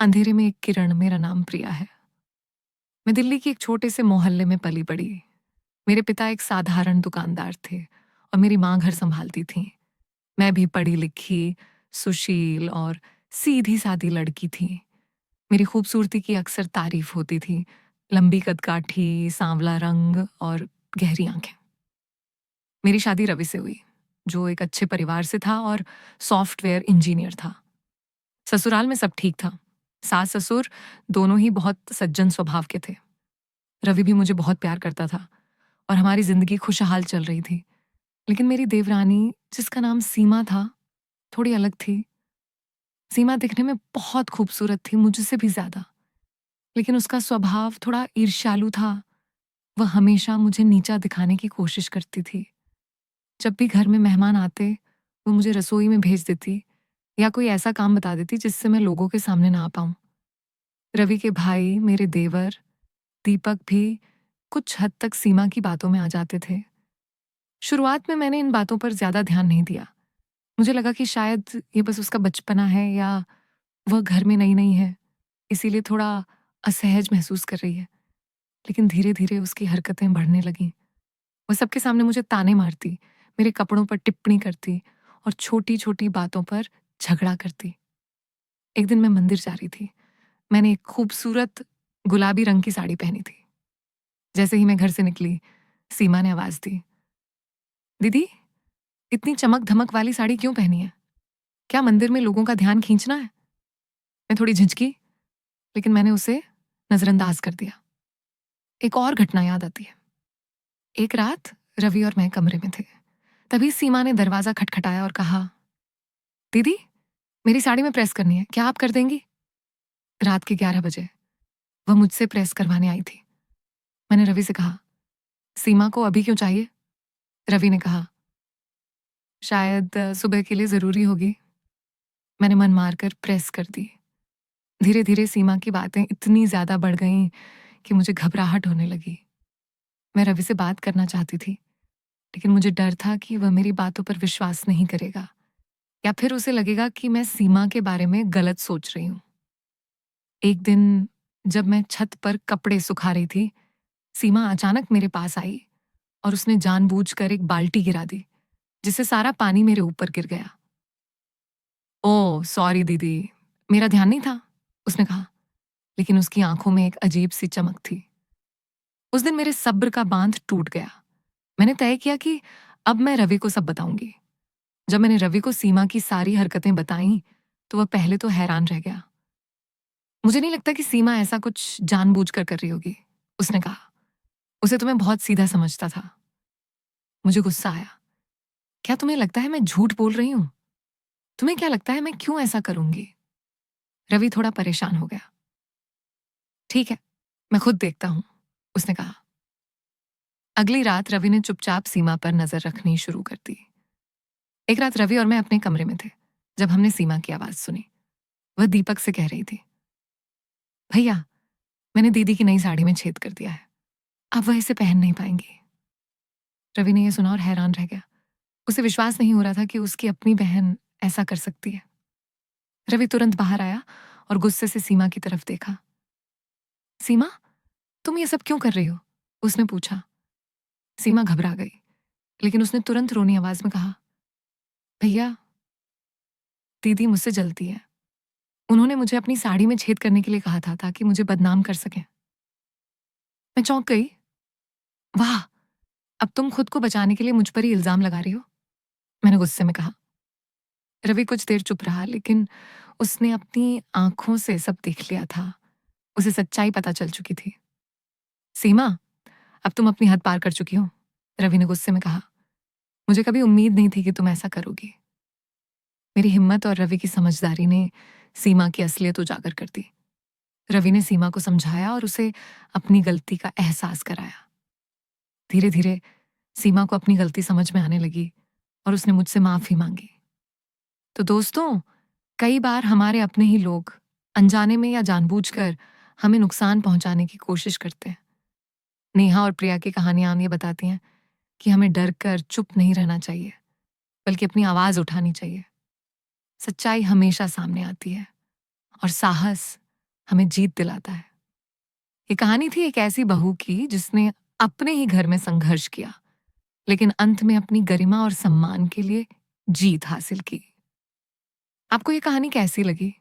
अंधेरे में एक किरण। मेरा नाम प्रिया है। मैं दिल्ली के एक छोटे से मोहल्ले में पली बड़ी। मेरे पिता एक साधारण दुकानदार थे और मेरी माँ घर संभालती थी। मैं भी पढ़ी लिखी, सुशील और सीधी सादी लड़की थी। मेरी खूबसूरती की अक्सर तारीफ होती थी। लंबी कदकाठी, सांवला रंग और गहरी आंखें। मेरी शादी रवि से हुई, जो एक अच्छे परिवार से था और सॉफ्टवेयर इंजीनियर था। ससुराल में सब ठीक था। सास ससुर दोनों ही बहुत सज्जन स्वभाव के थे। रवि भी मुझे बहुत प्यार करता था और हमारी जिंदगी खुशहाल चल रही थी। लेकिन मेरी देवरानी, जिसका नाम सीमा था, थोड़ी अलग थी। सीमा दिखने में बहुत खूबसूरत थी, मुझसे भी ज्यादा। लेकिन उसका स्वभाव थोड़ा ईर्ष्यालु था। वह हमेशा मुझे नीचा दिखाने की कोशिश करती थी। जब भी घर में मेहमान आते, वो मुझे रसोई में भेज देती या कोई ऐसा काम बता देती जिससे मैं लोगों के सामने ना आ पाऊं। रवि के भाई, मेरे देवर दीपक भी कुछ हद तक सीमा की बातों में आ जाते थे। शुरुआत में मैंने इन बातों पर ज्यादा ध्यान नहीं दिया। मुझे लगा कि शायद ये बस उसका बचपना है या वह घर में नई नई है, इसीलिए थोड़ा असहज महसूस कर रही है। लेकिन धीरे धीरे उसकी हरकतें बढ़ने लगीं। वह सबके सामने मुझे ताने मारती, मेरे कपड़ों पर टिप्पणी करती और छोटी छोटी बातों पर झगड़ा करती। एक दिन मैं मंदिर जा रही थी। मैंने एक खूबसूरत गुलाबी रंग की साड़ी पहनी थी। जैसे ही मैं घर से निकली, सीमा ने आवाज दी, दीदी, इतनी चमक धमक वाली साड़ी क्यों पहनी है? क्या मंदिर में लोगों का ध्यान खींचना है? मैं थोड़ी झिझकी, लेकिन मैंने उसे नजरअंदाज कर दिया। एक और घटना याद आती है। एक रात रवि और मैं कमरे में थे। तभी सीमा ने दरवाजा खटखटाया और कहा, दीदी, मेरी साड़ी में प्रेस करनी है, क्या आप कर देंगी? रात के 11 बजे वह मुझसे प्रेस करवाने आई थी। मैंने रवि से कहा, सीमा को अभी क्यों चाहिए? रवि ने कहा, शायद सुबह के लिए जरूरी होगी। मैंने मन मारकर प्रेस कर दी। धीरे धीरे सीमा की बातें इतनी ज्यादा बढ़ गईं कि मुझे घबराहट होने लगी। मैं रवि से बात करना चाहती थी, लेकिन मुझे डर था कि वह मेरी बातों पर विश्वास नहीं करेगा या फिर उसे लगेगा कि मैं सीमा के बारे में गलत सोच रही हूँ। एक दिन जब मैं छत पर कपड़े सुखा रही थी, सीमा अचानक मेरे पास आई और उसने जानबूझकर एक बाल्टी गिरा दी, जिससे सारा पानी मेरे ऊपर गिर गया। ओह सॉरी दीदी, मेरा ध्यान नहीं था, उसने कहा, लेकिन उसकी आंखों में एक अजीब सी चमक थी। उस दिन मेरे सब्र का बांध टूट गया। मैंने तय किया कि अब मैं रवि को सब बताऊंगी। जब मैंने रवि को सीमा की सारी हरकतें बताई, तो वह पहले तो हैरान रह गया। मुझे नहीं लगता कि सीमा ऐसा कुछ जानबूझकर कर रही होगी, उसने कहा। उसे तो मैं बहुत सीधा समझता था। मुझे गुस्सा आया। क्या तुम्हें लगता है मैं झूठ बोल रही हूं? तुम्हें क्या लगता है मैं क्यों ऐसा करूंगी? रवि थोड़ा परेशान हो गया। ठीक है, मैं खुद देखता हूं, उसने कहा। अगली रात रवि ने चुपचाप सीमा पर नजर रखनी शुरू कर दी। एक रात रवि और मैं अपने कमरे में थे जब हमने सीमा की आवाज सुनी। वह दीपक से कह रही थी, भैया, मैंने दीदी की नई साड़ी में छेद कर दिया है, अब वह इसे पहन नहीं पाएंगी। रवि ने यह सुना और हैरान रह गया। उसे विश्वास नहीं हो रहा था कि उसकी अपनी बहन ऐसा कर सकती है। रवि तुरंत बाहर आया और गुस्से से सीमा की तरफ देखा। सीमा, तुम ये सब क्यों कर रही हो? उसने पूछा। सीमा घबरा गई, लेकिन उसने तुरंत रोनी आवाज में कहा, भैया, दीदी मुझसे जलती है। उन्होंने मुझे अपनी साड़ी में छेद करने के लिए कहा था ताकि मुझे बदनाम कर सकें। मैं चौंक गई। वाह, अब तुम खुद को बचाने के लिए मुझ पर ही इल्जाम लगा रही हो, मैंने गुस्से में कहा। रवि कुछ देर चुप रहा, लेकिन उसने अपनी आंखों से सब देख लिया था। उसे सच्चाई पता चल चुकी थी। सीमा, अब तुम अपनी हद पार कर चुकी हो, रवि ने गुस्से में कहा। मुझे कभी उम्मीद नहीं थी कि तुम ऐसा करोगी। मेरी हिम्मत और रवि की समझदारी ने सीमा की असलियत उजागर कर दी। रवि ने सीमा को समझाया और उसे अपनी गलती का एहसास कराया। धीरे धीरे सीमा को अपनी गलती समझ में आने लगी और उसने मुझसे माफी मांगी। तो दोस्तों, कई बार हमारे अपने ही लोग अनजाने में या जानबूझकर हमें नुकसान पहुंचाने की कोशिश करते हैं। नेहा और प्रिया की कहानियां ये बताती हैं कि हमें डर कर चुप नहीं रहना चाहिए, बल्कि अपनी आवाज उठानी चाहिए। सच्चाई हमेशा सामने आती है और साहस हमें जीत दिलाता है। ये कहानी थी एक ऐसी बहू की जिसने अपने ही घर में संघर्ष किया, लेकिन अंत में अपनी गरिमा और सम्मान के लिए जीत हासिल की। आपको ये कहानी कैसी लगी?